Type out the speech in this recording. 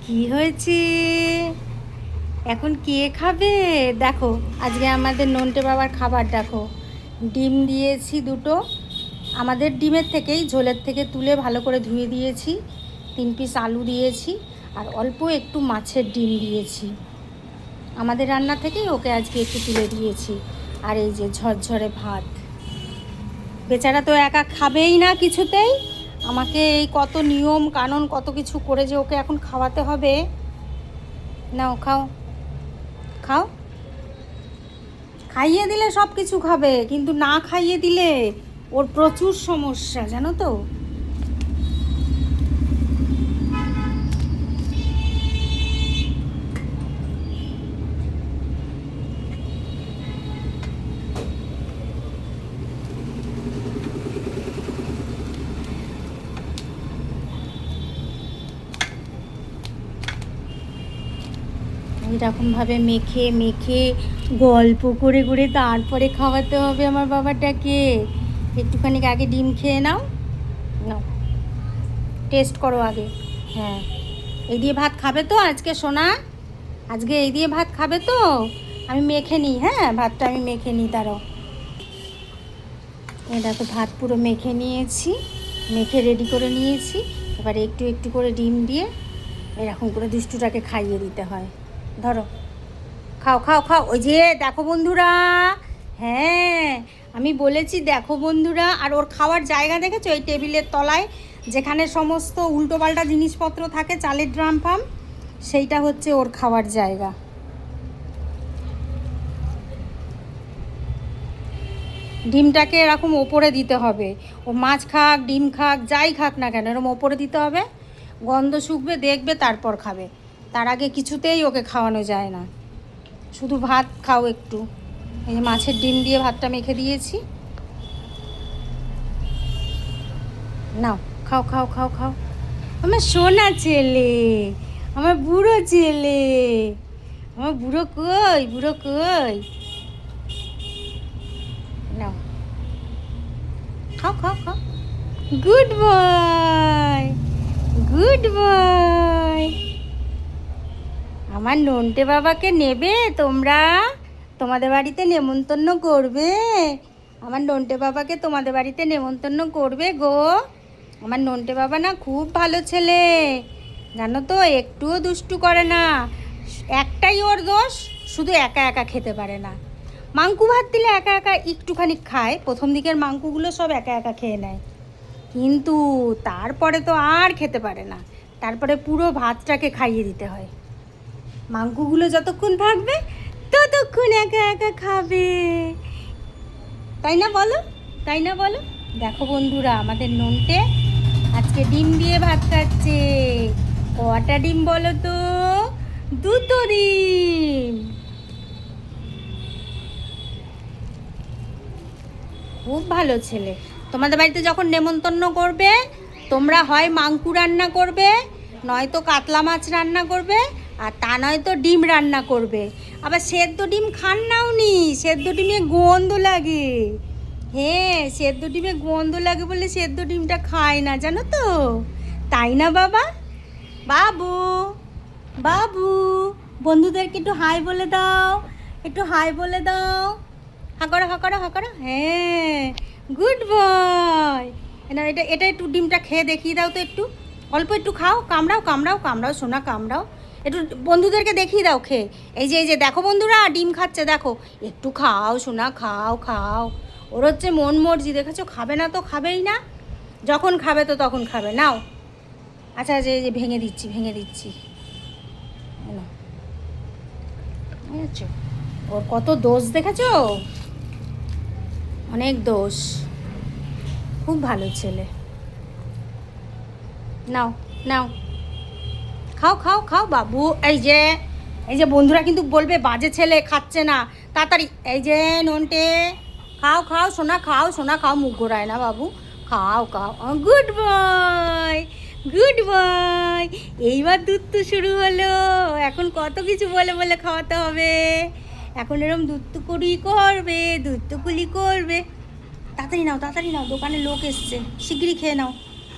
কি হয়েছে? এখন কে খাবে? দেখো আজকে আমাদের নন্টে বাবার খাবার দেখো। ডিম দিয়েছি দুটো, আমাদের ডিমের থেকেই ঝোলের থেকে তুলে ভালো করে ধুয়ে দিয়েছি। 3 পিস আলু দিয়েছি আর অল্প একটু মাছের ডিম দিয়েছি। আমাদের রান্না থেকেই ওকে আজকে একটু তুলে দিয়েছি। আর এই যে ঝরঝরে ভাত। বেচারা তো একা খাবেই না কিছুতেই, আমাকে এই কত নিয়ম কানুন কত কিছু করে যে ওকে এখন খাওয়াতে হবে। নাও খাও, খাও। খাইয়ে দিলে সব কিছু খাবে, কিন্তু না খাইয়ে দিলে ওর প্রচুর সমস্যা, জানো তো। এরকমভাবে মেখে মেখে গল্প করে করে তারপরে খাওয়াতে হবে আমার বাবাটাকে। একটুখানি আগে ডিম খেয়ে নাও, নাও টেস্ট করো আগে। হ্যাঁ, এই দিয়ে ভাত খাবে তো আজকে সোনা? আজকে এই দিয়ে ভাত খাবে তো? আমি মেখে নিই, হ্যাঁ ভাতটা আমি মেখে নিই, দাঁড়াও। এটা তো ভাত পুরো মেখে নিয়েছি, মেখে রেডি করে নিয়েছি। এবারে একটু একটু করে ডিম দিয়ে এরকম করে দুষ্টুটাকে খাইয়ে দিতে হয়। ধরো, খাও খাও খাও। ওই যে দেখো বন্ধুরা, হ্যাঁ আমি বলেছি দেখো বন্ধুরা। আর ওর খাওয়ার জায়গা দেখেছো? এই টেবিলের তলায় যেখানে সমস্ত উল্টোপাল্টা জিনিসপত্র থাকে, চালের ড্রাম ফাম, সেইটা হচ্ছে ওর খাওয়ার জায়গা। ডিমটাকে এরকম ওপরে দিতে হবে। ও মাছ খাক ডিম খাক যাই খাক না কেন এরকম ওপরে দিতে হবে। গন্ধ শুকবে দেখবে তারপর খাবে, তার আগে কিছুতেই ওকে খাওয়ানো যায় না। শুধু ভাত খাও একটু। এই যে মাছের ডিম দিয়ে ভাতটা মেখে দিয়েছি, নাও খাও খাও খাও খাও। আমার সোনা ছেলে, আমার বুড়ো ছেলে, আমার বুড়ো কই, বুড়ো কই। নাও খাও খাও খাও। Good boy, good boy. আমার নন্টে বাবাকে নেবে তোমরা? তোমাদের বাড়িতে নেমন্তন্ন করবে? আমার নন্টে বাবাকে তোমাদের বাড়িতে নেমন্তন্ন করবে গো? আমার নন্টে বাবা না খুব ভালো ছেলে, জানো তো, একটুও দুষ্টু করে না। একটাই ওর দোষ, শুধু একা একা খেতে পারে না। মাংকু ভাত দিলে একা একা একটুখানি খায়, প্রথম দিকের মাংকুগুলো সব একা একা খেয়ে নেয়, কিন্তু তারপরে তো আর খেতে পারে না। তারপরে পুরো ভাতটাকে খাইয়ে দিতে হয়। মাংকুগুলো যতক্ষণ থাকবে ততক্ষণ একা একা খাবে, তাই না বলো? তাই না বলো? দেখো বন্ধুরা, আমাদের নন্টে আজকে ডিম দিয়ে ভাত খাচ্ছে। কটা ডিম বলো তো? দুটো ডিম। খুব ভালো ছেলে। তোমাদের বাড়িতে যখন নেমন্তন্ন করবে, তোমরা হয় মাংকু রান্না করবে, নয়তো কাতলা মাছ রান্না করবে, আর তা নয়তো ডিম রান্না করবে। আবার সেদ্ধ ডিম খান নাও নি, সেদ্ধ ডিমে গন্ধ লাগে। হ্যাঁ, সেদ্ধ ডিমে গন্ধ লাগে বলে সেদ্ধ ডিমটা খায় না, জানো তো। তাই না বাবা? বাবু, বাবু, বন্ধুদেরকে একটু হাই বলে দাও, একটু হাই বলে দাও। হাঁকড়ো হাঁকড়ো হাঁকড়ো, হ্যাঁ গুড বয়। না, এটা এটা একটু ডিমটা খেয়ে দেখিয়ে দাও তো একটু। অল্প একটু খাও, কামড়াও কামড়াও কামড়াও সোনা কামড়াও। একটু বন্ধুদেরকে দেখিয়ে দাও খেয়ে। এই যে দেখো বন্ধুরা, ডিম খাচ্ছে দেখো। একটু খাও সোনা, খাও খাও। ওর হচ্ছে মন মর্জি, দেখেছো? খাবে না তো খাবেই না, যখন খাবে তো তখন খাবে। নাও, আচ্ছা যে ভেঙে দিচ্ছি, ভেঙে দিচ্ছি। নাও, বুঝেছো? ওর কত দোষ দেখেছো? অনেক দোষ। খুব ভালো ছেলে। নাও নাও, খাও খাও খাও বাবু। এই যে বন্ধুরা কিন্তু বলবে বাজে ছেলে, খাচ্ছে না, তাড়াতাড়ি। এই যে নন্টে, খাও খাও সোনা, খাও সোনা, খাও, মুখ ঘোরায় না বাবু, খাও খাও। Good boy, good boy. এইবার দুধ তো শুরু হলো, এখন কত কিছু বলে বলে খাওয়াতে হবে। এখন এরম দুধ তো কুড়ি করবে, দুধ তো কুলি করবে। তাড়াতাড়ি নাও, তাড়াতাড়ি নাও, দোকানে লোক এসছে, শিগগিরই খেয়ে নাও।